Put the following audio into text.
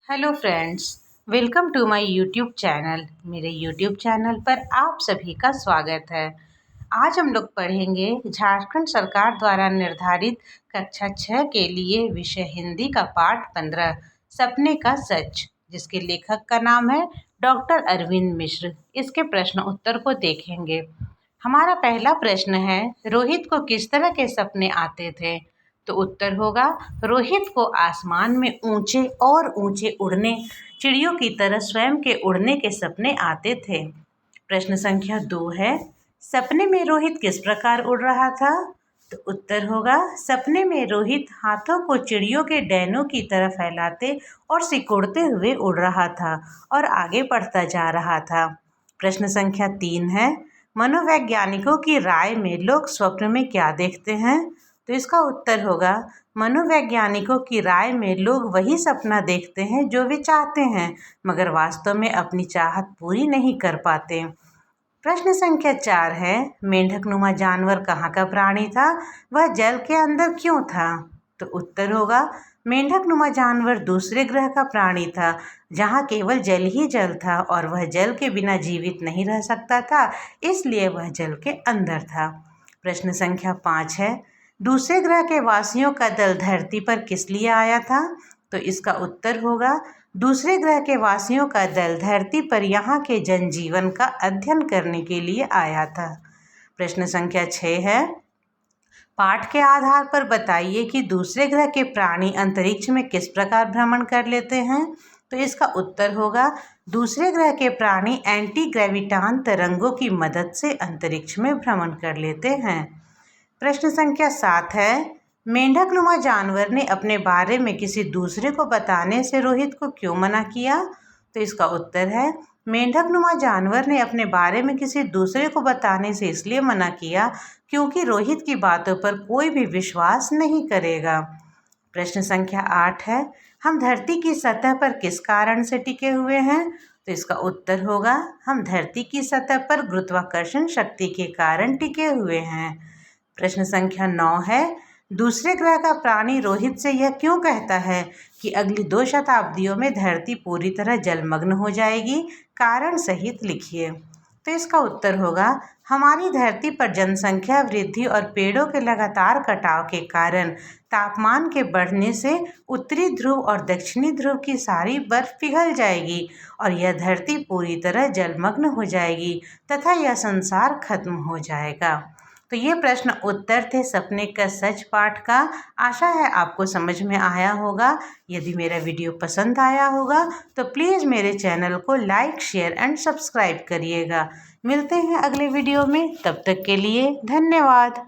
Hello friends, welcome to my YouTube channel. मेरे YouTube channel पर आप सभी का स्वागत है। आज हम लोग पढ़ेंगे झारखंड सरकार द्वारा निर्धारित कक्षा 6 के लिए विषय हिंदी का पाठ 15 सपने का सच, जिसके लेखक का नाम है डॉक्टर अरविंद मिश्र। इसके प्रश्न उत्तर को देखेंगे। हमारा पहला प्रश्न है, रोहित को किस तरह के सपने आते थे? तो उत्तर होगा, रोहित को आसमान में ऊंचे और ऊंचे उड़ने, चिड़ियों की तरह स्वयं के उड़ने के सपने आते थे। प्रश्न संख्या 2 है, सपने में रोहित किस प्रकार उड़ रहा था? तो उत्तर होगा, सपने में रोहित हाथों को चिड़ियों के डैनों की तरह फैलाते और सिकुड़ते हुए उड़ रहा था और आगे बढ़ता जा रहा था। प्रश्न संख्या 3 है, मनोवैज्ञानिकों की राय में लोग स्वप्न में क्या देखते हैं? तो इसका उत्तर होगा, मनोवैज्ञानिकों की राय में लोग वही सपना देखते हैं जो वे चाहते हैं, मगर वास्तव में अपनी चाहत पूरी नहीं कर पाते। प्रश्न संख्या 4 है, मेंढकनुमा जानवर कहाँ का प्राणी था? वह जल के अंदर क्यों था? तो उत्तर होगा, मेंढकनुमा जानवर दूसरे ग्रह का प्राणी था, जहाँ केवल जल ही जल था और वह जल के बिना जीवित नहीं रह सकता था, इसलिए वह जल के अंदर था। प्रश्न संख्या 5 है, दूसरे ग्रह के वासियों का दल धरती पर किस लिए आया था? तो इसका उत्तर होगा, दूसरे ग्रह के वासियों का दल धरती पर यहाँ के जनजीवन का अध्ययन करने के लिए आया था। प्रश्न संख्या 6 है, पाठ के आधार पर बताइए कि दूसरे ग्रह के प्राणी अंतरिक्ष में किस प्रकार भ्रमण कर लेते हैं? तो इसका उत्तर होगा, दूसरे ग्रह के प्राणी एंटी ग्रेविटान तरंगों की मदद से अंतरिक्ष में भ्रमण कर लेते हैं। प्रश्न संख्या 7 है, मेंढकनुमा जानवर ने अपने बारे में किसी दूसरे को बताने से रोहित को क्यों मना किया? तो इसका उत्तर है, मेंढकनुमा जानवर ने अपने बारे में किसी दूसरे को बताने से इसलिए मना किया क्योंकि रोहित की बातों पर कोई भी विश्वास नहीं करेगा। प्रश्न संख्या 8 है, हम धरती की सतह पर किस कारण से टिके हुए हैं? तो इसका उत्तर होगा, हम धरती की सतह पर गुरुत्वाकर्षण शक्ति के कारण टिके हुए हैं। प्रश्न संख्या 9 है, दूसरे ग्रह का प्राणी रोहित से यह क्यों कहता है कि अगली 2 शताब्दियों में धरती पूरी तरह जलमग्न हो जाएगी? कारण सहित लिखिए। तो इसका उत्तर होगा, हमारी धरती पर जनसंख्या वृद्धि और पेड़ों के लगातार कटाव के कारण तापमान के बढ़ने से उत्तरी ध्रुव और दक्षिणी ध्रुव की सारी बर्फ पिघल जाएगी और यह धरती पूरी तरह जलमग्न हो जाएगी तथा यह संसार खत्म हो जाएगा। तो ये प्रश्न उत्तर थे सपने का सच पाठ का। आशा है आपको समझ में आया होगा। यदि मेरा वीडियो पसंद आया होगा तो प्लीज़ मेरे चैनल को लाइक, शेयर एंड सब्सक्राइब करिएगा। मिलते हैं अगले वीडियो में, तब तक के लिए धन्यवाद।